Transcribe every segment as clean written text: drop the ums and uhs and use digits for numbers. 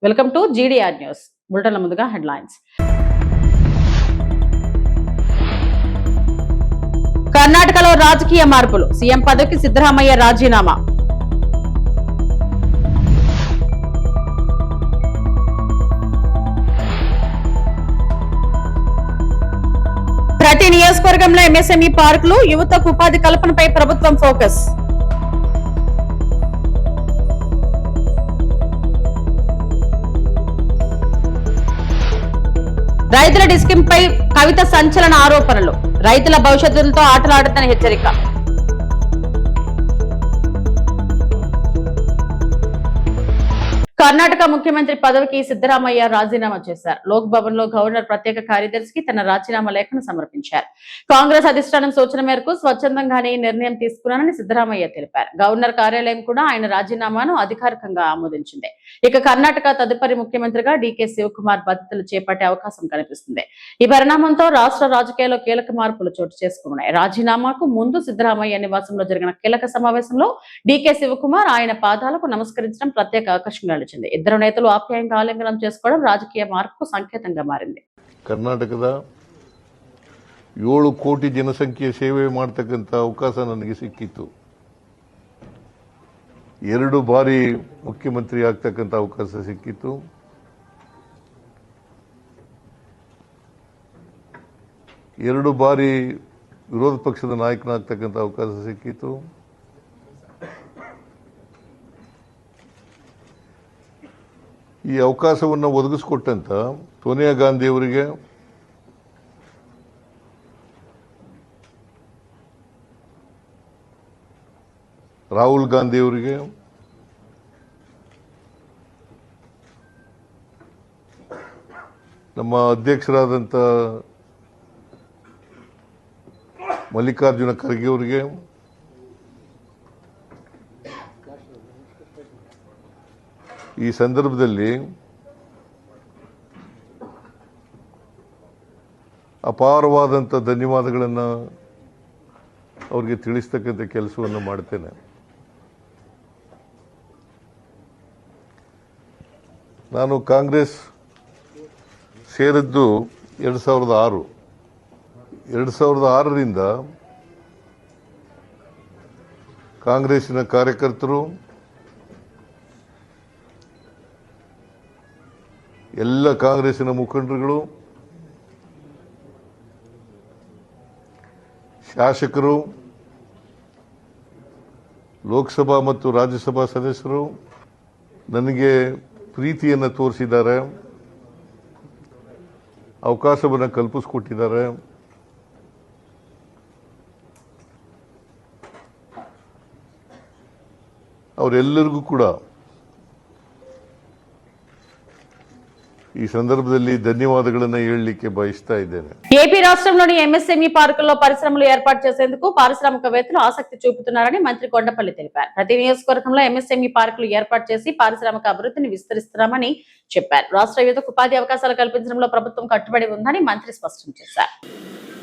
Welcome to GDR news. బులెటిన్ల ముందుగా headlines. కర్ణాటకలో రాజకీయ మార్పులు, సీఎం పదవికి సిద్ధరామయ్య రాజీనామా. ప్రతి నియోజకవర్గంలో MSME పార్కులు, యువతకు ఉపాధి కల్పనపై ప్రభుత్వం ఫోకస్. రైతుల డిస్కింపై కవిత సంచలన ఆరోపణలు, రైతుల భవిష్యత్తులతో ఆటలాడుతున్న హెచ్చరిక. కర్ణాటక ముఖ్యమంత్రి పదవికి సిద్ధరామయ్య రాజీనామా చేశారు. లోక్ భవన్ లో గవర్నర్ ప్రత్యేక కార్యదర్శికి తన రాజీనామా లేఖను సమర్పించారు. కాంగ్రెస్ అధిష్టానం సూచన మేరకు స్వచ్ఛందంగానే నిర్ణయం తీసుకున్నానని సిద్ధరామయ్య తెలిపారు. గవర్నర్ కార్యాలయం కూడా ఆయన రాజీనామాను అధికారికంగా ఆమోదించింది. ఇక కర్ణాటక తదుపరి ముఖ్యమంత్రిగా DK శివకుమార్ బాధ్యతలు చేపట్టే అవకాశం కనిపిస్తుంది. ఈ పరిణామంతో రాష్ట్ర రాజకీయాల్లో కీలక మార్పులు చోటు చేసుకున్నాయి. రాజీనామాకు ముందు సిద్ధరామయ్య నివాసంలో జరిగిన కీలక సమావేశంలో DK శివకుమార్ ఆయన పాదాలకు నమస్కరించడం ప్రత్యేక ఆకర్షణగా. ఇద్దరు నేతలు ఆప్యాయంగా ఆలింగనం చేసుకోవడం రాజకీయ మార్పుకు సంకేతంగా మారింది. ಕರ್ನಾಟಕದ 7 ಕೋಟಿ ಜನಸಂಖ್ಯೆ ಸೇವೆ ಮಾಡತಕ್ಕಂಥ ಅವಕಾಶ ನನಗೆ ಸಿಕ್ಕಿತ್ತು. 2 ಬಾರಿ ಮುಖ್ಯಮಂತ್ರಿ ಆಗ್ತಕ್ಕಂಥ ಅವಕಾಶ ಸಿಕ್ಕಿತ್ತು. ಎರಡು ಬಾರಿ ವಿರೋಧ ಪಕ್ಷದ ನಾಯಕನಾಗ್ತಕ್ಕಂಥ ಅವಕಾಶ ಸಿಕ್ಕಿತ್ತು. ಈ ಅವಕಾಶವನ್ನು ಒದಗಿಸಿಕೊಟ್ಟಂತ ಸೋನಿಯಾ ಗಾಂಧಿ ಅವರಿಗೆ, ರಾಹುಲ್ ಗಾಂಧಿ ಅವರಿಗೆ, ನಮ್ಮ ಅಧ್ಯಕ್ಷರಾದಂಥ ಮಲ್ಲಿಕಾರ್ಜುನ ಖರ್ಗೆ ಅವರಿಗೆ, ಈ ಸಂದರ್ಭದಲ್ಲಿ ಅಪಾರವಾದಂಥ ಧನ್ಯವಾದಗಳನ್ನು ಅವರಿಗೆ ತಿಳಿಸ್ತಕ್ಕಂಥ ಕೆಲಸವನ್ನು ಮಾಡ್ತೇನೆ. ನಾನು ಕಾಂಗ್ರೆಸ್ ಸೇರಿದ್ದು 2006. 2006ರಿಂದ ಕಾಂಗ್ರೆಸ್ಸಿನ ಕಾರ್ಯಕರ್ತರು, ಎಲ್ಲ ಕಾಂಗ್ರೆಸ್ಸಿನ ಮುಖಂಡರುಗಳು, ಶಾಸಕರು, ಲೋಕಸಭಾ ಮತ್ತು ರಾಜ್ಯಸಭಾ ಸದಸ್ಯರು ನನಗೆ ಪ್ರೀತಿಯನ್ನು ತೋರಿಸಿದ್ದಾರೆ, ಅವಕಾಶವನ್ನು ಕಲ್ಪಿಸಿಕೊಟ್ಟಿದ್ದಾರೆ. ಅವರೆಲ್ಲರಿಗೂ ಕೂಡ ఈ సందర్భంలో ధన్యవాదాలను ಹೇಳಲಿಕ್ಕೆ బయస్తా ఇದ್ದೇನೆ. ఏపీ రాష్ట్రంలోని MSME పార్కుల్లో పరిశ్రమలు ఏర్పాటు చేసేందుకు పారిశ్రామికవేత్తలు ఆసక్తి చూపుతున్నారని మంత్రి కొండపల్లి తెలిపారు. ప్రతి నియోజకవర్గంలో MSME పార్కులు ఏర్పాటు చేసి పారిశ్రామిక అభివృద్ధిని విస్తరిస్తున్నామని చెప్పారు. రాష్ట్ర యువతకు ఉపాధి అవకాశాలు కల్పించడంలో ప్రభుత్వం కట్టుబడి ఉందని మంత్రి స్పష్టం చేశారు.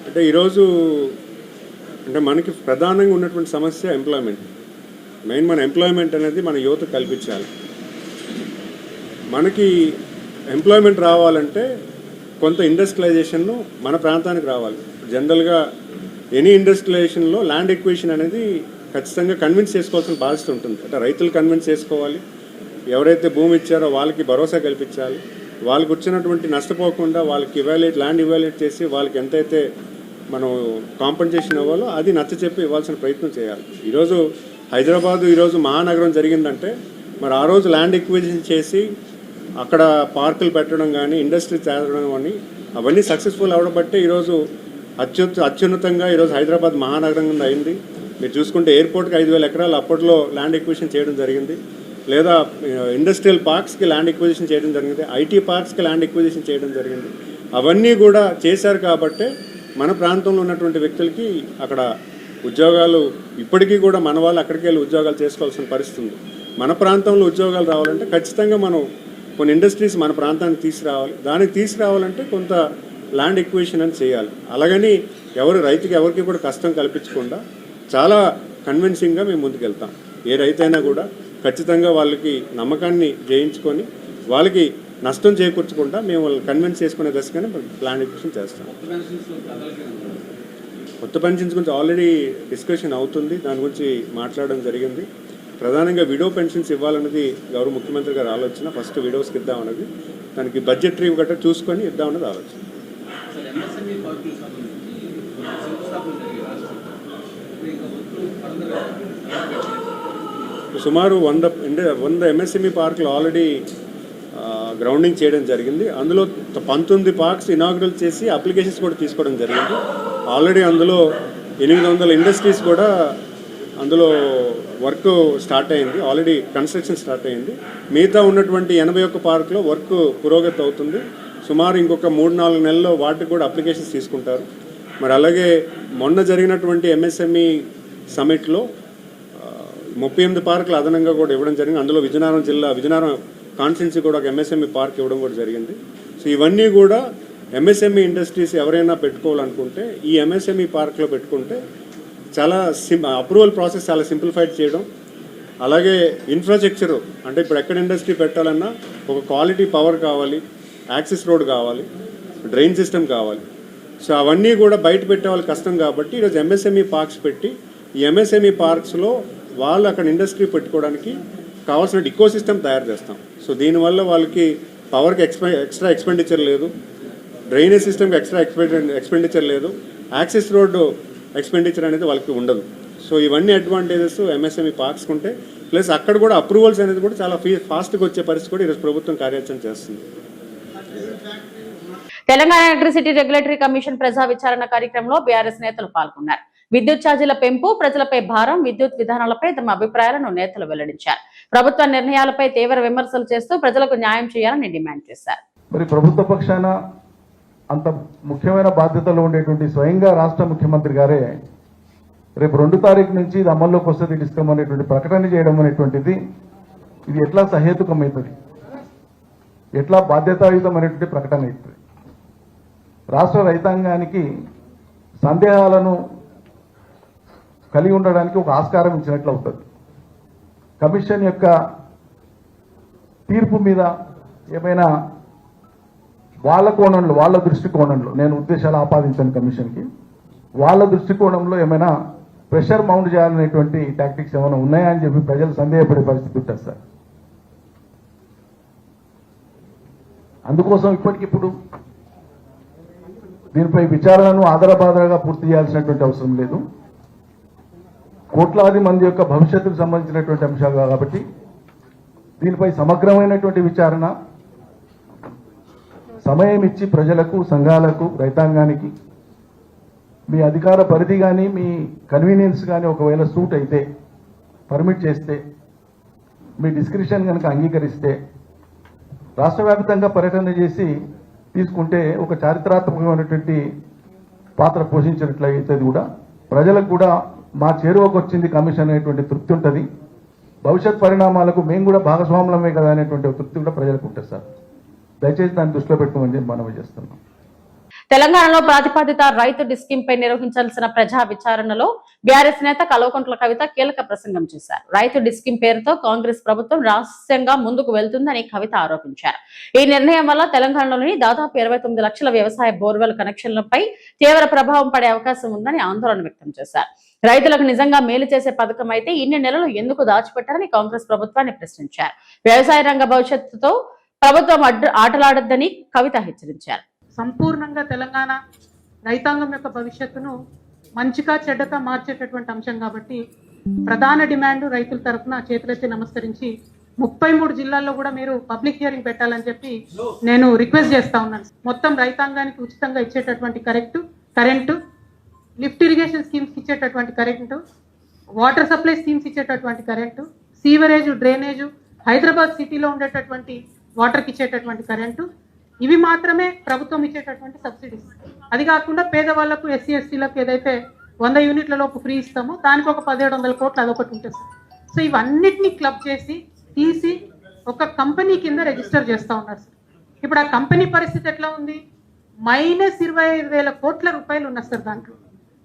అంటే ఈరోజు మనకి ప్రధానంగా ఉన్నటువంటి సమస్య ఎంప్లాయ్మెంట్. మెయిన్ మన ఎంప్లాయ్మెంట్ అనేది మన యువతకు కల్పించాలి. మనకి ఎంప్లాయ్మెంట్ రావాలంటే కొంత ఇండస్ట్రియలైజేషన్ మన ప్రాంతానికి రావాలి. జనరల్గా ఎనీ ఇండస్ట్రియలైజేషన్లో ల్యాండ్ ఎక్విజిషన్ అనేది ఖచ్చితంగా కన్విన్స్ చేసుకోవాల్సిన బాధ్యత ఉంటుంది. అంటే రైతులు కన్విన్స్ చేసుకోవాలి, ఎవరైతే భూమి ఇచ్చారో వాళ్ళకి భరోసా కల్పించాలి, వాళ్ళకి వచ్చినటువంటి నష్టపోకుండా వాళ్ళకి ల్యాండ్ ఇవాల్యుయేట్ చేసి వాళ్ళకి ఎంతైతే మనం కాంపెన్సేషన్ ఇవ్వాలో అది నచ్చచెప్పి ఇవ్వాల్సిన ప్రయత్నం చేయాలి. ఈరోజు హైదరాబాదు ఈరోజు మహానగరం జరిగిందంటే మరి ఆ రోజు ల్యాండ్ ఎక్విజిషన్ చేసి అక్కడ పార్కులు పెట్టడం కానీ ఇండస్ట్రీ తేవడం కానీ అవన్నీ సక్సెస్ఫుల్ అవ్వడం బట్టే ఈరోజు అత్యున్నతంగా ఈరోజు హైదరాబాద్ మహానగరం కింద అయింది. మీరు చూసుకుంటే ఎయిర్పోర్ట్కి 5,000 ఎకరాలు అప్పట్లో ల్యాండ్ ఎక్విజిషన్ చేయడం జరిగింది, లేదా ఇండస్ట్రియల్ పార్క్స్కి ల్యాండ్ ఎక్విజిషన్ చేయడం జరిగింది, IT పార్క్స్కి ల్యాండ్ ఎక్విజిషన్ చేయడం జరిగింది. అవన్నీ కూడా చేశారు కాబట్టే మన ప్రాంతంలో ఉన్నటువంటి వ్యక్తులకి అక్కడ ఉద్యోగాలు ఇప్పటికీ కూడా మన వాళ్ళు అక్కడికి వెళ్ళి ఉద్యోగాలు చేసుకోవాల్సిన పరిస్థితి ఉంది. మన ప్రాంతంలో ఉద్యోగాలు రావాలంటే ఖచ్చితంగా మనం కొన్ని ఇండస్ట్రీస్ మన ప్రాంతానికి తీసుకురావాలి. దానికి తీసుకురావాలంటే కొంత ల్యాండ్ ఎక్విజిషన్ అని చేయాలి. అలాగని రైతుకి ఎవరికి కూడా కష్టం కల్పించకుండా చాలా కన్విన్సింగ్గా మేము ముందుకెళ్తాం. ఏ రైతైనా కూడా ఖచ్చితంగా వాళ్ళకి నమ్మకాన్ని జయించుకొని వాళ్ళకి నష్టం చేకూర్చకుండా మేము వాళ్ళు కన్విన్స్ చేసుకునే దశగానే ప్లాన్ ఎక్విజిషన్ చేస్తాం. కొత్త పెన్షన్స్ గురించి ఆల్రెడీ డిస్కషన్ అవుతుంది, దాని గురించి మాట్లాడడం జరిగింది. ప్రధానంగా విడో పెన్షన్స్ ఇవ్వాలన్నది గౌరవ ముఖ్యమంత్రి గారు ఆలోచన. ఫస్ట్ విడోస్కి ఇద్దామన్నది, దానికి బడ్జెటరీ గట్రా చూసుకొని ఇద్దామన్నది ఆలోచన. సుమారు 100 MSME పార్కులు ఆల్రెడీ గ్రౌండింగ్ చేయడం జరిగింది. అందులో 19 పార్క్స్ ఇనాగ్రల్ చేసి అప్లికేషన్స్ కూడా తీసుకోవడం జరిగింది. ఆల్రెడీ అందులో 800 ఇండస్ట్రీస్ కూడా అందులో వర్క్ స్టార్ట్ అయింది, ఆల్రెడీ కన్స్ట్రక్షన్ స్టార్ట్ అయింది. మిగతా ఉన్నటువంటి 81 పార్కులో వర్క్ పురోగతి అవుతుంది. సుమారు ఇంకొక 3-4 నెలల్లో వాటికి కూడా అప్లికేషన్స్ తీసుకుంటారు. మరి అలాగే మొన్న జరిగినటువంటి MSME సమిట్లో 38 పార్కులు అదనంగా కూడా ఇవ్వడం జరిగింది. అందులో విజయనగరం కాన్స్టిట్యున్సీ కూడా ఒక MSME పార్క్ ఇవ్వడం కూడా జరిగింది. సో ఇవన్నీ కూడా MSME ఇండస్ట్రీస్ ఎవరైనా పెట్టుకోవాలనుకుంటే ఈ MSME పార్క్లో పెట్టుకుంటే చాలా అప్రూవల్ ప్రాసెస్ చాలా సింప్లిఫైడ్ చేయడం, అలాగే ఇన్ఫ్రాస్ట్రక్చర్ అంటే ఇప్పుడు ఎక్కడ ఇండస్ట్రీ పెట్టాలన్నా ఒక క్వాలిటీ పవర్ కావాలి, యాక్సెస్ రోడ్ కావాలి, డ్రైన్ సిస్టమ్ కావాలి. సో అవన్నీ కూడా బయట పెట్టే వాళ్ళకి కష్టం కాబట్టి ఈరోజు MSME పార్క్స్ పెట్టి ఈ MSME పార్క్స్లో వాళ్ళు అక్కడ ఇండస్ట్రీ పెట్టుకోవడానికి కావాల్సిన ఇకో సిస్టమ్ తయారు చేస్తాం. సో దీనివల్ల వాళ్ళకి పవర్కి ఎక్స్ట్రా ఎక్స్పెండిచర్ లేదు, డ్రైనేజ్ సిస్టమ్కి ఎక్స్ట్రా ఎక్స్పెండిచర్ లేదు, యాక్సెస్ రోడ్డు ఎక్స్పెండిచర్ అనేది వాళ్ళకి ఉండదు. సో ఇవన్నీ అడ్వాంటేజెస్ MSME పార్క్స్కి ఉంటే, ప్లస్ అక్కడ కూడా అప్రూవల్స్ అనేది కూడా చాలా ఫాస్ట్గా వచ్చే పరిస్థితి కూడా ఈరోజు ప్రభుత్వం కార్యాచరణ చేస్తుంది. తెలంగాణ ఎలక్ట్రిసిటీ రెగ్యులేటరీ కమిషన్ ప్రజా విచారణ కార్యక్రమంలో బీఆర్ఎస్ నేతలు పాల్గొన్నారు. విద్యుత్ ఛార్జీల పెంపు, ప్రజలపై భారం, విద్యుత్ విధానాలపై తమ అభిప్రాయాలను నేతలు వెల్లడించారు. ప్రభుత్వ నిర్ణయాలపై తీవ్ర విమర్శలు చేస్తూ ప్రజలకు న్యాయం చేయాలని డిమాండ్ చేశారు. మరి ప్రభుత్వ పక్షాన అంత ముఖ్యమైన బాధ్యతలు ఉండేటువంటి స్వయంగా రాష్ట్ర ముఖ్యమంత్రి గారే రేపు 2 తారీఖు నుంచి ఇది అమల్లోకి వస్తుంది డిస్కమ్ అనేటువంటి ప్రకటన చేయడం అనేటువంటిది ఇది ఎట్లా సహేతుకమవుతుంది, ఎట్లా బాధ్యతాయుతం అనేటువంటి ప్రకటన అవుతుంది. రాష్ట్ర రైతాంగానికి సందేహాలను కలిగి ఉండడానికి ఒక ఆస్కారం ఇచ్చినట్లు అవుతుంది. కమిషన్ యొక్క తీర్పు మీద ఏమైనా వాళ్ళ కోణంలో, వాళ్ళ దృష్టికోణంలో, నేను ఉద్దేశాలు ఆపాదించాను కమిషన్కి, వాళ్ళ దృష్టికోణంలో ఏమైనా ప్రెషర్ మౌంట్ చేయాలనేటువంటి టాక్టిక్స్ ఏమైనా ఉన్నాయా అని చెప్పి ప్రజలు సందేహపడే పరిస్థితి ఉంటుంది సార్. అందుకోసం ఇప్పటికిప్పుడు దీనిపై విచారణను ఆధారబాధాగా పూర్తి చేయాల్సినటువంటి అవసరం లేదు. కోట్లాది మంది యొక్క భవిష్యత్తుకు సంబంధించినటువంటి అంశాలు కాబట్టి దీనిపై సమగ్రమైనటువంటి విచారణ సమయం ఇచ్చి ప్రజలకు, సంఘాలకు, రైతాంగానికి మీ అధికార పరిధి కానీ మీ కన్వీనియన్స్ కానీ ఒకవేళ సూట్ అయితే పర్మిట్ చేస్తే, మీ డిస్క్రిప్షన్ కనుక అంగీకరిస్తే రాష్ట్ర వ్యాప్తంగా పర్యటన చేసి తీసుకుంటే ఒక చారిత్రాత్మకమైనటువంటి పాత్ర పోషించినట్లయితే కూడా ప్రజలకు కూడా మా చేరువకు వచ్చింది కమిషన్ అనేటువంటి తృప్తి ఉంటుంది. భవిష్యత్ పరిణామాలకు మేము కూడా భాగస్వాములమే కదా అనేటువంటి తృప్తి కూడా ప్రజలకు ఉంటుంది సార్. దయచేసి దాన్ని దృష్టిలో పెట్టుకోమని మనవి చేస్తున్నాం. తెలంగాణలో ప్రతిపాదిత రైతు డిస్కీమ్ పై నిర్వహించాల్సిన ప్రజా విచారణలో బీఆర్ఎస్ నేత కల్వకుంట్ల కవిత కీలక ప్రసంగం చేశారు. రైతు డిస్కీమ్ పేరుతో కాంగ్రెస్ ప్రభుత్వం రహస్యంగా ముందుకు వెళ్తుందని కవిత ఆరోపించారు. ఈ నిర్ణయం వల్ల తెలంగాణలోని దాదాపు 29 లక్షల వ్యవసాయ బోర్వెల్ కనెక్షన్లపై తీవ్ర ప్రభావం పడే అవకాశం ఉందని ఆందోళన వ్యక్తం చేశారు. రైతులకు నిజంగా మేలు చేసే పథకం అయితే ఇన్ని నెలలు ఎందుకు దాచిపెట్టారని కాంగ్రెస్ ప్రభుత్వాన్ని ప్రశ్నించారు. వ్యవసాయ రంగ భవిష్యత్తుతో ప్రభుత్వం ఆటలాడొద్దని కవిత హెచ్చరించారు. సంపూర్ణంగా తెలంగాణ రైతాంగం యొక్క భవిష్యత్తును మంచిగా చెడ్డగా మార్చేటటువంటి అంశం కాబట్టి ప్రధాన డిమాండ్ రైతుల తరఫున చేతులెత్తి నమస్కరించి 33 జిల్లాల్లో కూడా మీరు పబ్లిక్ హియరింగ్ పెట్టాలని చెప్పి నేను రిక్వెస్ట్ చేస్తా ఉన్నాను. మొత్తం రైతాంగానికి ఉచితంగా ఇచ్చేటటువంటి కరెంటు, లిఫ్ట్ ఇరిగేషన్ స్కీమ్స్ ఇచ్చేటటువంటి కరెంటు, వాటర్ సప్లై స్కీమ్స్ ఇచ్చేటటువంటి కరెంటు, సీవరేజ్, డ్రైనేజు, హైదరాబాద్ సిటీలో ఉండేటటువంటి వాటర్కి ఇచ్చేటటువంటి కరెంటు, ఇవి మాత్రమే ప్రభుత్వం ఇచ్చేటటువంటి సబ్సిడీస్. అది కాకుండా పేదవాళ్లకు, ఎస్సీ ఎస్టీలకు ఏదైతే 100 యూనిట్ల లోపు ఫ్రీ ఇస్తామో దానికి ఒక 1700 కోట్లు అదొకటి ఉంటుంది. సో ఇవన్నిటిని క్లబ్ చేసి తీసి ఒక కంపెనీ కింద రిజిస్టర్ చేస్తూ ఉన్నారు సార్. ఇప్పుడు ఆ కంపెనీ పరిస్థితి ఎట్లా ఉంది? -25,000 కోట్ల రూపాయలు ఉన్నారు సార్. దాంట్లో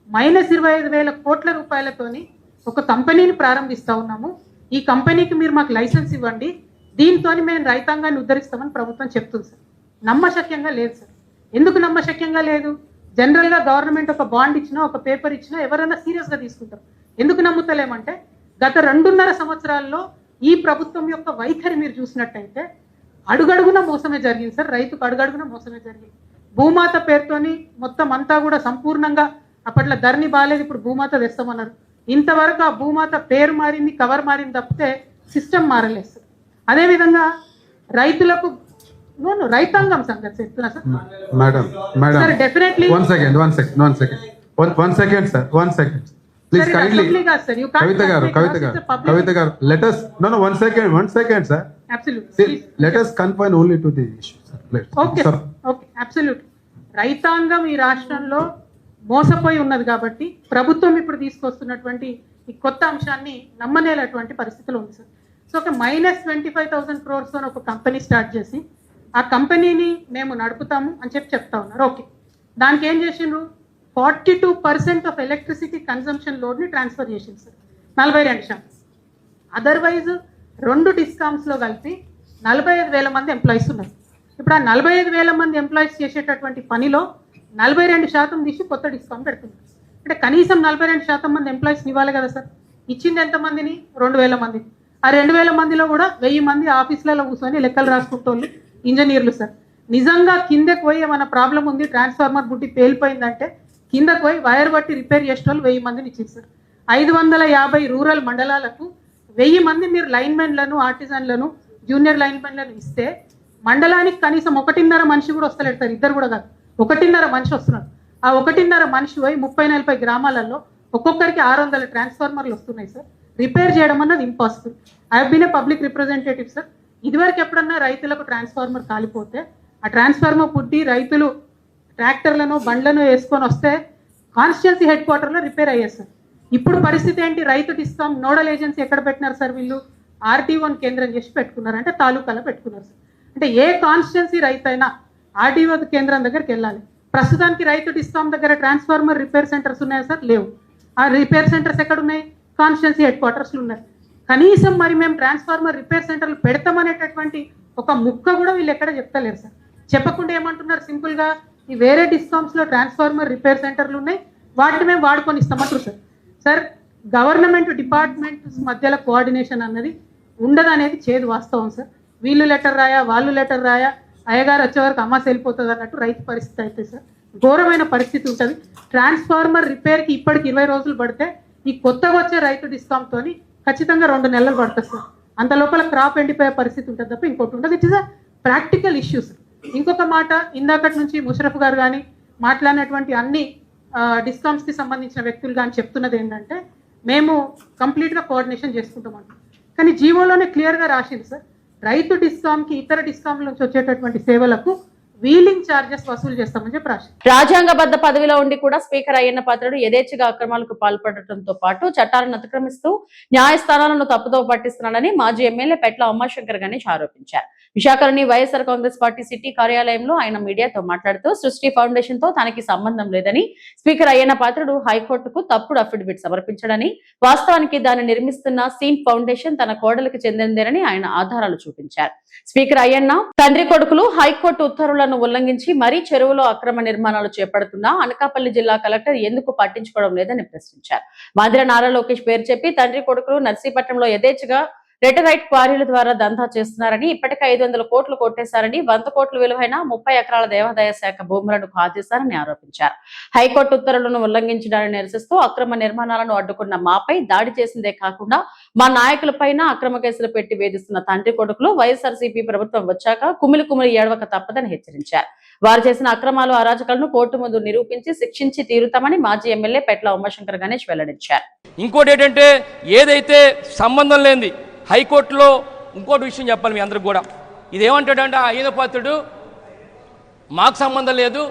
-25,000 కోట్ల రూపాయలతోని ఒక కంపెనీని ప్రారంభిస్తూ ఉన్నాము. ఈ కంపెనీకి మీరు మాకు లైసెన్స్ ఇవ్వండి, దీంతో మేము రైతాంగాన్ని ఉద్ధరిస్తామని ప్రభుత్వం చెప్తుంది సార్. నమ్మశక్యంగా లేదు సార్. ఎందుకు నమ్మశక్యంగా లేదు? జనరల్గా గవర్నమెంట్ ఒక బాండ్ ఇచ్చినా, ఒక పేపర్ ఇచ్చినా ఎవరైనా సీరియస్గా తీసుకుంటారు. ఎందుకు నమ్ముతలేమంటే గత 2.5 సంవత్సరాల్లో ఈ ప్రభుత్వం యొక్క వైఖరి మీరు చూసినట్టయితే అడుగడుగున మోసమే జరిగింది సార్. రైతుకు అడుగడుగున మోసమే జరిగింది. భూమాత పేరుతోని మొత్తం అంతా కూడా సంపూర్ణంగా అప్పట్లో ధరణి బాగాలేదు, ఇప్పుడు భూమాత తెస్తామన్నారు. ఇంతవరకు ఆ భూమాత పేరు మారింది, కవర్ మారింది తప్పితే సిస్టమ్ మారలేదు సార్. అదేవిధంగా రైతులకు రైతాంగం సంగతి చెప్తున్నా sir. Madam sir definitely one second please kindly Kavitha garu let us no one second sir absolutely let us confine only to the issue sir. Okay absolute. రైతాంగం ఈ రాష్ట్రంలో మోసపోయి ఉన్నది కాబట్టి ప్రభుత్వం ఇప్పుడు తీసుకొస్తున్నటువంటి ఈ కొత్త అంశాన్ని నమ్మనేలటువంటి పరిస్థితులు ఉంది సార్. సో ఒక -25,000 crores అని ఒక కంపెనీ స్టార్ట్ చేసి ఆ కంపెనీని మేము నడుపుతాము అని చెప్తా ఉన్నారు. ఓకే, దానికి ఏం చేసిండ్రు? 42% ఆఫ్ ఎలక్ట్రిసిటీ కన్సంప్షన్ లోడ్ని ట్రాన్స్ఫర్ చేసింది సార్, 42%. అదర్వైజ్ 2 డిస్కామ్స్లో కలిపి 45,000 మంది ఎంప్లాయీస్ ఉన్నారు. ఇప్పుడు ఆ 45,000 మంది ఎంప్లాయీస్ చేసేటటువంటి పనిలో 42% తీసి కొత్త డిస్కామ్ పెడుతున్నారు. అంటే కనీసం 42% మంది ఎంప్లాయీస్ని ఇవ్వాలి కదా సార్. ఇచ్చింది ఎంతమందిని? 2,000 మంది. ఆ 2,000 మందిలో కూడా 1,000 మంది ఆఫీసులలో కూర్చొని లెక్కలు రాసుకుంటోళ్ళు ఇంజనీర్లు సార్. నిజంగా కిందకు పోయి ఏమైనా ప్రాబ్లం ఉంది, ట్రాన్స్ఫార్మర్ బుట్టి పేలిపోయిందంటే కిందకు పోయి వైర్ బట్టి రిపేర్ చేసేటోళ్ళు 1000 మందిని ఇచ్చింది సార్. 550 రూరల్ మండలాలకు 1000 మంది మీరు లైన్మెన్లను, ఆర్టిజన్లను, జూనియర్ లైన్మెన్లను ఇస్తే మండలానికి కనీసం 1.5 మనిషి కూడా వస్తలేడు సార్. ఇద్దరు కూడా కాదు, 1.5 మనిషి వస్తున్నారు. ఆ 1.5 మనిషి పోయి 30-40 గ్రామాలలో ఒక్కొక్కరికి 600 ట్రాన్స్ఫార్మర్లు వస్తున్నాయి సార్. రిపేర్ చేయడం అన్నది impossible. I have been a public representative sir. ఇదివరకు ఎప్పుడన్నా రైతులకు ట్రాన్స్ఫార్మర్ కాలిపోతే ఆ ట్రాన్స్ఫార్మర్ పుట్టి రైతులు ట్రాక్టర్లను, బండ్లను వేసుకొని వస్తే కాన్స్టిట్యున్సీ హెడ్ క్వార్టర్లో రిపేర్ అయ్యారు సార్. ఇప్పుడు పరిస్థితి ఏంటి? రైతు డిస్కామ్ నోడల్ ఏజెన్సీ ఎక్కడ పెట్టినారు సార్? వీళ్ళు RTO కేంద్రం చేసి పెట్టుకున్నారు, అంటే తాలూకాలో పెట్టుకున్నారు సార్. అంటే ఏ కాన్స్టిట్యున్సీ రైతు అయినా RTO కేంద్రం దగ్గరికి వెళ్ళాలి. ప్రస్తుతానికి రైతు డిస్కామ్ దగ్గర ట్రాన్స్ఫార్మర్ రిపేర్ సెంటర్స్ ఉన్నాయా సార్? లేవు. ఆ రిపేర్ సెంటర్స్ ఎక్కడ ఉన్నాయి? కాన్స్టిట్యున్సీ హెడ్ క్వార్టర్స్లో ఉన్నాయి. కనీసం మరి మేము ట్రాన్స్ఫార్మర్ రిపేర్ సెంటర్లు పెడతామనేటటువంటి ఒక ముక్క కూడా వీళ్ళు ఎక్కడ చెప్తలేరు సార్. చెప్పకుండా ఏమంటున్నారు? సింపుల్గా ఈ వేరే డిస్కామ్స్లో ట్రాన్స్ఫార్మర్ రిపేర్ సెంటర్లు ఉన్నాయి, వాటిని మేము వాడుకొని ఇస్తామంటారు సార్. సార్ గవర్నమెంట్ డిపార్ట్మెంట్స్ మధ్యలో కోఆర్డినేషన్ అన్నది ఉండదు అనేది చేదు వాస్తవం సార్. వీళ్ళు లెటర్ రాయా, వాళ్ళు లెటర్ రాయా, అయ్యగారు వచ్చే వరకు అమ్మాసి వెళ్ళిపోతుంది అన్నట్టు రైతు పరిస్థితి అయితే సార్ ఘోరమైన పరిస్థితి ఉంటుంది. ట్రాన్స్ఫార్మర్ రిపేర్కి ఇప్పటికి 20 రోజులు పడితే ఈ కొత్తగా వచ్చే రైతు డిస్కామ్తోని ఖచ్చితంగా 2 నెలలు పడుతుంది సార్. అంత లోపల క్రాప్ ఎండిపోయే పరిస్థితి ఉంటుంది తప్ప ఇంకోటి ఉండదు. It is a practical issues. ఇంకొక మాట, ఇందాకటి నుంచి ముషరఫ్ గారు కానీ మాట్లాడినటువంటి అన్ని డిస్కామ్స్కి సంబంధించిన వ్యక్తులు కానీ చెప్తున్నది ఏంటంటే మేము కంప్లీట్గా కోఆర్డినేషన్ చేసుకుంటామంట. కానీ జీవోలోనే క్లియర్గా రాసింది సార్, రైతు డిస్కామ్కి ఇతర డిస్కామ్ల నుంచి వచ్చేటటువంటి సేవలకు వీలింగ్ ఛార్జెస్ వసూలు చేస్తామని చెప్పి రాసింది. రాజ్యాంగబద్ధ పదవిలో ఉండి కూడా స్పీకర్ అయ్యన్న పాత్రుడు యథేచ్ఛగా అక్రమాలకు పాల్పడటంతో పాటు చట్టాలను అతిక్రమిస్తూ న్యాయస్థానాలను తప్పుదో పట్టిస్తున్నాడని మాజీ ఎమ్మెల్యే పెట్ల ఉమాశంకర్ గణేష్ ఆరోపించారు. విశాఖలోని వైఎస్ఆర్ కాంగ్రెస్ పార్టీ సిటీ కార్యాలయంలో ఆయన మీడియాతో మాట్లాడుతూ సృష్టి ఫౌండేషన్ తో తనకి సంబంధం లేదని, స్పీకర్ అయ్యన్న పాత్రుడు హైకోర్టుకు తప్పుడు అఫిడవిట్ సమర్పించడని, వాస్తవానికి దాన్ని నిర్మిస్తున్న సీన్ ఫౌండేషన్ తన కోడలికి చెందిందేనని ఆయన ఆధారాలు చూపించారు. స్పీకర్ అయ్యన్న తండ్రి కొడుకులు హైకోర్టు ఉత్తర్వులను ఉల్లంఘించి మరీ చెరువులో అక్రమ నిర్మాణాలు చేపడుతున్నా అనకాపల్లి జిల్లా కలెక్టర్ ఎందుకు పట్టించుకోవడం లేదని ప్రశ్నించారు. మంత్రి నారా లోకేష్ పేరు చెప్పి తండ్రి కొడుకులు నర్సీపట్నంలో యథేచ్ఛగా రెటరైట్ క్వారీల ద్వారా దందా చేస్తున్నారని, ఇప్పటికే 500 కోట్లు కొట్టేశారని, 100 కోట్ల విలువైన 30 ఎకరాల దేవాదాయ శాఖ భూములను కాజేశారని ఆరోపించారు. హైకోర్టు ఉత్తర్వులను ఉల్లంఘించడాన్ని నిరసిస్తూ అక్రమ నిర్మాణాలను అడ్డుకున్న మాపై దాడి చేసిందే కాకుండా మా నాయకులపైన అక్రమ కేసులు పెట్టి వేధిస్తున్న తండ్రి కొడుకులు వైఎస్ఆర్సీపీ ప్రభుత్వం వచ్చాక కుమిలి ఏడవక తప్పదని హెచ్చరించారు. వారు చేసిన అక్రమాలు, అరాచకాలను కోర్టు ముందు నిరూపించి శిక్షించి తీరుతామని మాజీ ఎమ్మెల్యే పెట్ల ఉమాశంకర్ గణేష్ వెల్లడించారు. ఇంకోటి ఏంటంటే, ఏదైతే సంబంధం లేనిది హైకోర్టులో ఇంకోటి విషయం చెప్పాలి మీ అందరికి కూడా. ఇదేమంటాడంటే అయ్యన్న పాత్రుడు మాకు సంబంధం లేదు,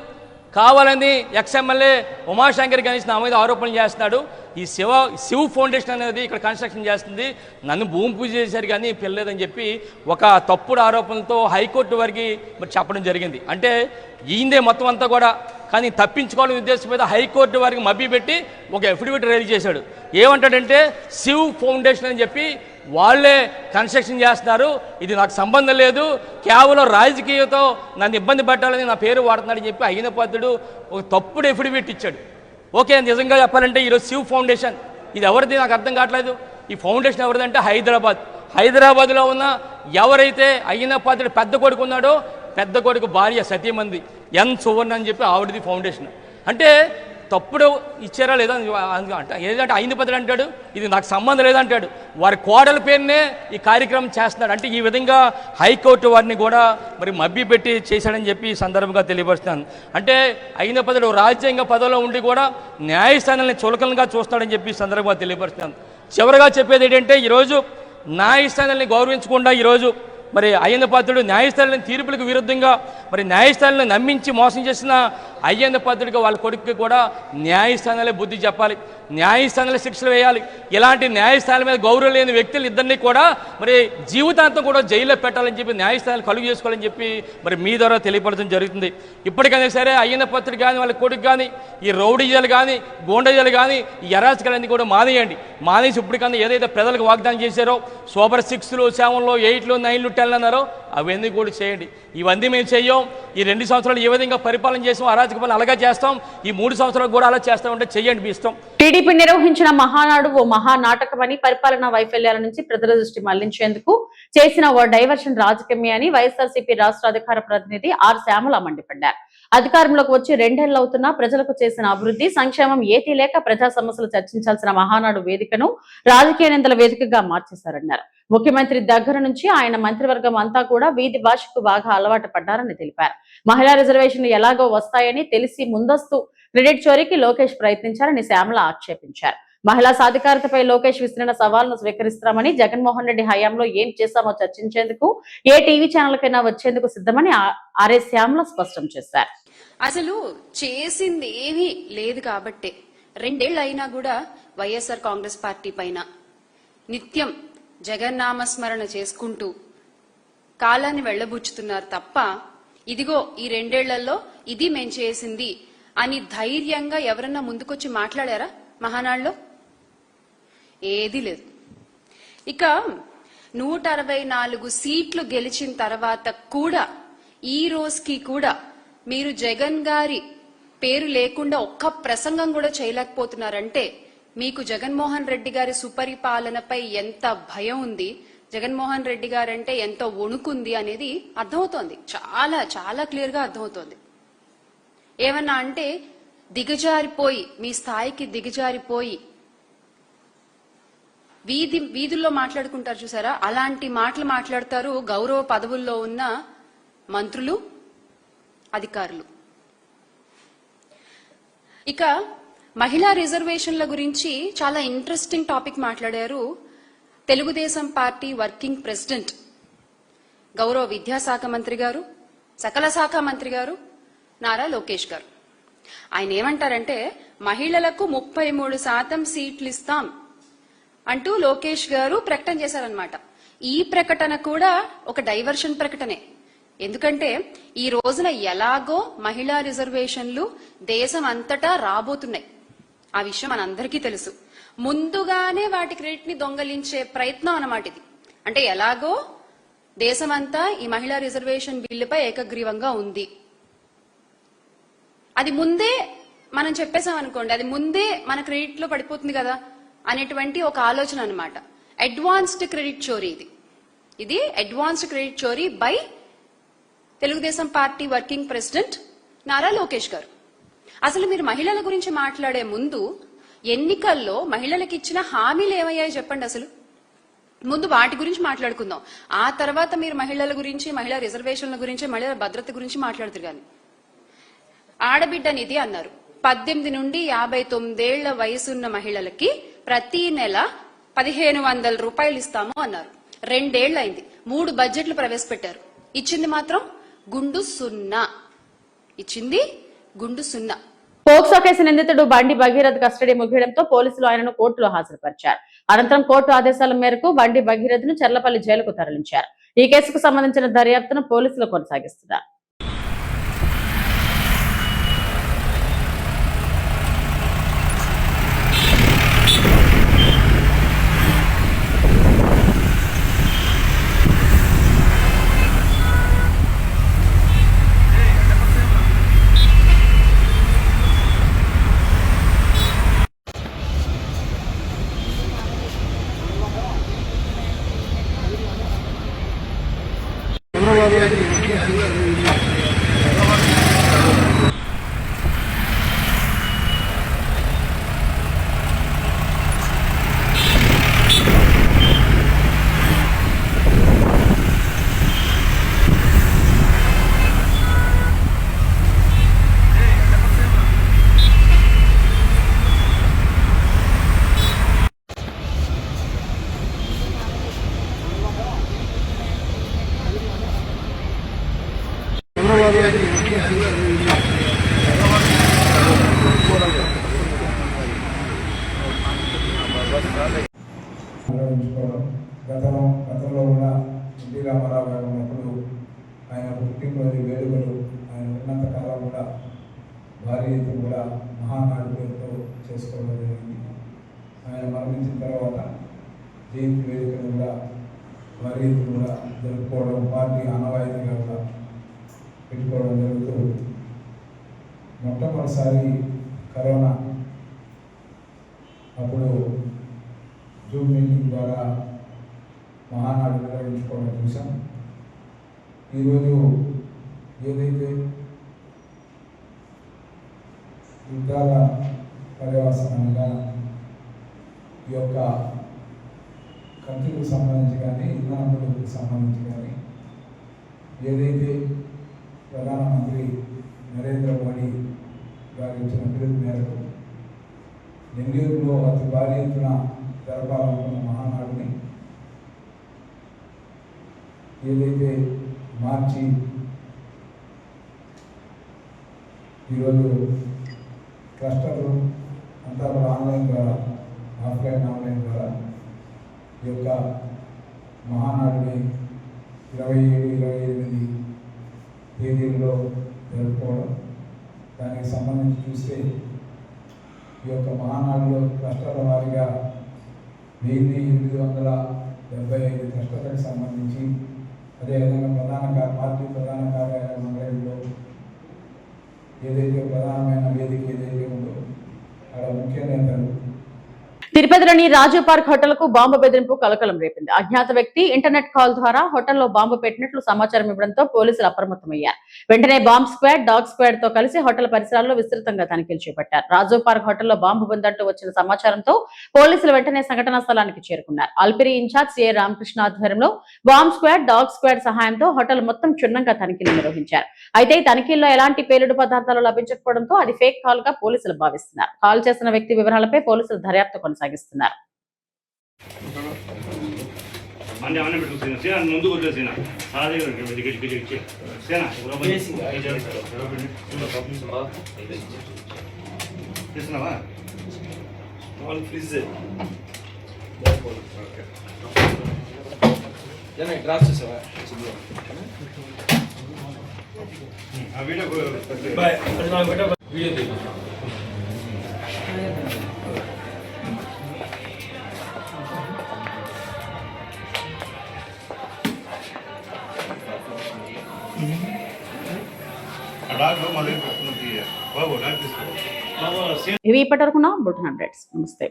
కావాలని ఎక్స్ఎమ్మెల్యే ఉమాశంకర్ గణేష్ నా మీద ఆరోపణలు చేస్తున్నాడు. ఈ శివ్ ఫౌండేషన్ అనేది ఇక్కడ కన్స్ట్రక్షన్ చేస్తుంది, నన్ను భూమి పూజ చేశారు కానీ పిల్లలేదని చెప్పి ఒక తప్పుడు ఆరోపణలతో హైకోర్టు వరకు మరి చెప్పడం జరిగింది. అంటే ఈయందే మొత్తం అంతా కూడా, కానీ తప్పించుకోవాలని ఉద్దేశం మీద హైకోర్టు వారికి మభ్యపెట్టి ఒక అఫిడవిట్ రిలీజ్ చేశాడు. ఏమంటాడంటే శివ్ ఫౌండేషన్ అని చెప్పి వాళ్ళే కన్స్ట్రక్షన్ చేస్తున్నారు, ఇది నాకు సంబంధం లేదు, కేవలం రాజకీయంతో నన్ను ఇబ్బంది పెట్టాలని నా పేరు వాడుతున్నాడని చెప్పి అయిన పాత్రుడు ఒక తప్పుడు ఎఫిడవిట్ ఇచ్చాడు. ఓకే, నిజంగా చెప్పాలంటే ఈరోజు శివ్ ఫౌండేషన్ ఇది ఎవరిది నాకు అర్థం కావట్లేదు. ఈ ఫౌండేషన్ ఎవరిదంటే హైదరాబాద్లో ఉన్న ఎవరైతే అయిన పాత్రుడు పెద్ద కొడుకు ఉన్నాడో పెద్ద కొడుకు భార్య సతీమంది ఎన్ సువర్ణ అని చెప్పి ఆవిడది ఫౌండేషన్. అంటే తప్పుడు ఇచ్చారా లేదా ఏదంటే అయిన పద్ధతి అంటాడు, ఇది నాకు సంబంధం లేదంటాడు. వారి కోడల పేరునే ఈ కార్యక్రమం చేస్తున్నాడు. అంటే ఈ విధంగా హైకోర్టు వారిని కూడా మరి మభ్యపెట్టి చేశాడని చెప్పి ఈ సందర్భంగా తెలియపరుస్తున్నాను. అంటే అయిన పద్ధతి రాజ్యాంగ పదవిలో ఉండి కూడా న్యాయస్థానాన్ని చులకనగా చూస్తాడని చెప్పి ఈ సందర్భంగా తెలియపరుస్తున్నాను. చివరిగా చెప్పేది ఏంటంటే ఈరోజు న్యాయస్థానాన్ని గౌరవించకుండా ఈరోజు మరి అయ్యన్న పాత్రుడు న్యాయస్థానాల తీర్పులకు విరుద్ధంగా మరి న్యాయస్థానాలను నమ్మించి మోసం చేసిన అయ్యన్న పాత్రుడిగా వాళ్ళ కొడుకుకి కూడా న్యాయస్థానాలే బుద్ధి చెప్పాలి, న్యాయస్థానాలే శిక్షలు వేయాలి. ఇలాంటి న్యాయస్థానాల మీద గౌరవం లేని వ్యక్తులు ఇద్దరిని కూడా మరి జీవితాంతం కూడా జైల్లో పెట్టాలని చెప్పి న్యాయస్థానాలు కలుగు చేసుకోవాలని చెప్పి మరి మీ ద్వారా తెలియపరచడం జరుగుతుంది. ఇప్పటికైనా సరే అయ్యన్న పాత్రుడు కానీ వాళ్ళ కొడుకు కానీ ఈ రౌడీజాలు కానీ గోండజాలు కానీ ఈ అరాచకాలన్నీ కూడా మానేయండి. మానేసి ఇప్పటికన్నా ఏదైతే ప్రజలకు వాగ్దానం చేశారో సూపర్ 6లు 7లు 8లు 9లు 10లు అన్నారో అవన్నీ కూడా చేయండి. ఇవన్నీ మేము చెయ్యం. ఈ 2 సంవత్సరాలు ఏ విధంగా పరిపాలన చేసాం, అరాచక పాలన అలాగే చేస్తాం, ఈ 3 సంవత్సరాలు కూడా అలా చేస్తామంటే చెయ్యండి, మీ ఇష్టం. టీడీపీ నిర్వహించిన మహానాడు ఓ మహానాటకమని, పరిపాలనా వైఫల్యాల నుంచి ప్రజల దృష్టి మళ్లించేందుకు చేసిన ఓ డైవర్షన్ రాజకీయమే అని వైఎస్ఆర్సీపీ రాష్ట్ర అధికార ప్రతినిధి ఆర్ శ్యామల మండిపడ్డారు. అధికారంలోకి వచ్చి 2 ఏళ్లవుతున్నా ప్రజలకు చేసిన అభివృద్ధి సంక్షేమం ఏతీ లేక ప్రజా సమస్యలు చర్చించాల్సిన మహానాడు వేదికను రాజకీయ నిందల వేదికగా మార్చేశారన్నారు. ముఖ్యమంత్రి దగ్గర నుంచి ఆయన మంత్రివర్గం అంతా కూడా వీధి భాషకు బాగా అలవాటు పడ్డారని తెలిపారు. మహిళా రిజర్వేషన్లు ఎలాగో వస్తాయని తెలిసి ముందస్తు క్రెడిట్ చోరీకి లోకేష్ ప్రయత్నించారని శ్యామల ఆక్షేపించారు. మహిళా సాధికారతపై లోకేష్ విసిరిన సవాల్ను స్వీకరిస్తామని, జగన్మోహన్ రెడ్డి హయాంలో ఏం చేశామో చర్చించేందుకు ఏ టీవీ ఛానల్ కైనా వచ్చేందుకు సిద్ధమని ఆర్ఎస్ శ్యామల స్పష్టం చేశారు. అసలు చేసింది ఏమీ లేదు కాబట్టే 2 ఏళ్ళు అయినా కూడా వైఎస్ఆర్ కాంగ్రెస్ పార్టీ పైన నిత్యం జగన్నామస్మరణ చేసుకుంటూ కాలాన్ని వెళ్లబుచ్చుతున్నారు తప్ప ఇదిగో ఈ 2 ఏళ్లలో ఇది మేం చేసింది అని ధైర్యంగా ఎవరన్నా ముందుకొచ్చి మాట్లాడారా మహానాడులో? ఏదీ లేదు. ఇక 164 సీట్లు గెలిచిన తర్వాత కూడా ఈ రోజుకి కూడా మీరు జగన్ గారి పేరు లేకుండా ఒక్క ప్రసంగం కూడా చేయలేకపోతున్నారంటే మీకు జగన్మోహన్ రెడ్డి గారి సుపరిపాలనపై ఎంత భయం ఉంది, జగన్మోహన్ రెడ్డి గారంటే ఎంత వణుకుంది అనేది అర్థమవుతోంది. చాలా చాలా క్లియర్ గా అర్థమవుతోంది. ఏమన్నా అంటే దిగజారిపోయి, మీ స్థాయికి దిగజారిపోయి వీధుల్లో మాట్లాడుకుంటారు చూసారా, అలాంటి మాటలు మాట్లాడతారు గౌరవ పదవుల్లో ఉన్న మంత్రులు, అధికారులు. ఇక మహిళా రిజర్వేషన్ల గురించి చాలా ఇంట్రెస్టింగ్ టాపిక్ మాట్లాడారు తెలుగుదేశం పార్టీ వర్కింగ్ ప్రెసిడెంట్ గౌరవ విద్యాశాఖ మంత్రి గారు, సకల శాఖ మంత్రి గారు నారా లోకేష్ గారు. ఆయన ఏమంటారంటే మహిళలకు 33% సీట్లు ఇస్తాం అంటూ లోకేష్ గారు ప్రకటన చేశారనమాట. ఈ ప్రకటన కూడా ఒక డైవర్షన్ ప్రకటనే. ఎందుకంటే ఈ రోజున ఎలాగో మహిళా రిజర్వేషన్లు దేశం అంతటా రాబోతున్నాయి, ఆ విషయం మనందరికీ తెలుసు. ముందుగానే వాటి క్రెడిట్ ని దొంగలించే ప్రయత్నం అన్నమాట ఇది. అంటే ఎలాగో దేశమంతా ఈ మహిళా రిజర్వేషన్ బిల్లుపై ఏకగ్రీవంగా ఉంది, అది ముందే మనం చెప్పేసాం అనుకోండి, అది ముందే మన క్రెడిట్ లో పడిపోతుంది కదా అనేటువంటి ఒక ఆలోచన అన్నమాట. అడ్వాన్స్డ్ క్రెడిట్ చోరీ ఇది అడ్వాన్స్డ్ క్రెడిట్ చోరీ by Telugu Desam party working president Nara Lokesh గారు. అసలు మీరు మహిళల గురించి మాట్లాడే ముందు ఎన్నికల్లో మహిళలకు ఇచ్చిన హామీలు ఏమయ్యాయో చెప్పండి. అసలు ముందు వాటి గురించి మాట్లాడుకుందాం, ఆ తర్వాత మీరు మహిళల గురించి, మహిళా రిజర్వేషన్ల గురించి, మహిళల భద్రత గురించి మాట్లాడుతారు. కానీ ఆడబిడ్డ నిధి అన్నారు. 18 నుండి 59 ఏళ్ల వయసున్న మహిళలకి ప్రతి నెల 1500 రూపాయలు ఇస్తాము అన్నారు. 2 ఏళ్లైంది, 3 బడ్జెట్లు ప్రవేశపెట్టారు. ఇచ్చింది మాత్రం గుండు సున్నా, ఇచ్చింది గుండు సున్నా. పోక్సో కేసు నిందితుడు బండి భగీరథ్ కస్టడీ ముగియడంతో పోలీసులు ఆయనను కోర్టులో హాజరుపరిచారు. అనంతరం కోర్టు ఆదేశాల మేరకు బండి భగీరథ్ ను చర్లపల్లి జైలుకు తరలించారు. ఈ కేసుకు సంబంధించిన దర్యాప్తును పోలీసులు కొనసాగిస్తున్నారు. నిర్వహించుకోవడం గతంలో కూడా ఎన్టీ రామారావు గారు ఉన్నప్పుడు ఆయన పుట్టినరోజు వేడుకలు ఆయన ఉన్నంత కాలం కూడా భారీ ఎత్తున కూడా మహానాడు పేరుతో చేసుకోవడం జరిగింది. ఆయన మరణించిన తర్వాత జయంతి వేడుకలు కూడా భారీ ఎత్తున కూడా జరుపుకోవడం పార్టీ ఆనవాయితీగా కూడా పెట్టుకోవడం జరుగుతూ మొట్టమొదటిసారి కరోనా అప్పుడు జూమ్ మీటింగ్ ద్వారా మహానాడు నిర్వహించుకోవడం చూసాం. ఈరోజు ఏదైతే యుద్ధాల పర్యవసనంగా ఈ యొక్క ఖర్చులకు సంబంధించి కానీ ఇంధన పొదుపుకు సంబంధించి కానీ ఏదైతే ప్రధానమంత్రి నరేంద్ర మోడీ గారు ఇచ్చిన పిలుపు మేరకు నెల్లూరులో అతి భారీ ఎత్తున జరపాలనుకున్న మహానాడుని ఏదైతే మార్చి ఈరోజు క్లస్టర్లు అంతా కూడా ఆన్లైన్ ద్వారా ఆన్లైన్ ద్వారా ఈ యొక్క మహానాడుని 27-28 తేదీల్లో జరుపుకోవడం. దానికి సంబంధించి చూస్తే ఈ యొక్క మహానాడులో క్లస్టర్ల వారీగా 1875 క్లస్టర్లకు సంబంధించి అదేవిధంగా పార్టీ ప్రధాన కార్యాలయం మంగళగిరిలో ఏదైతే ప్రధానమైన వేదిక ఏదైతే ఉందో అక్కడ ముఖ్య నేతలు. తిరుపతిలోని రాజు పార్క్ హోటల్ కు బాంబు బెదిరింపు కలకలం రేపింది. అజ్ఞాత వ్యక్తి ఇంటర్నెట్ కాల్ ద్వారా హోటల్లో బాంబు పెట్టినట్లు సమాచారం ఇవ్వడంతో పోలీసులు అప్రమత్తమయ్యారు. వెంటనే బాంబ్ స్క్వాడ్, డాగ్ స్క్వాడ్ తో కలిసి హోటల్ పరిసరాల్లో విస్తృతంగా తనిఖీలు చేపట్టారు. రాజు పార్క్ హోటల్లో బాంబు ఉందంటూ వచ్చిన సమాచారంతో పోలీసులు వెంటనే సంఘటనా స్థలానికి చేరుకున్నారు. అల్పిరి ఇన్ఛార్జ్ సిఐ రామకృష్ణ ఆధ్వర్యంలో బాంబ్ స్క్వాడ్, డాగ్ స్క్వాడ్ సహాయంతో హోటల్ మొత్తం క్షుణ్ణంగా తనిఖీలు నిర్వహించారు. అయితే ఈ తనిఖీల్లో ఎలాంటి పేలుడు పదార్థాలు లభించకపోవడంతో అది ఫేక్ కాల్ గా పోలీసులు భావిస్తున్నారు. కాల్ చేసిన వ్యక్తి వివరాలపై పోలీసులు దర్యాప్తు కొనసాగిస్తున్నారు. ఇవి ఇప్పటివరకున్న బులెటిన్ అప్డేట్స్. నమస్తే.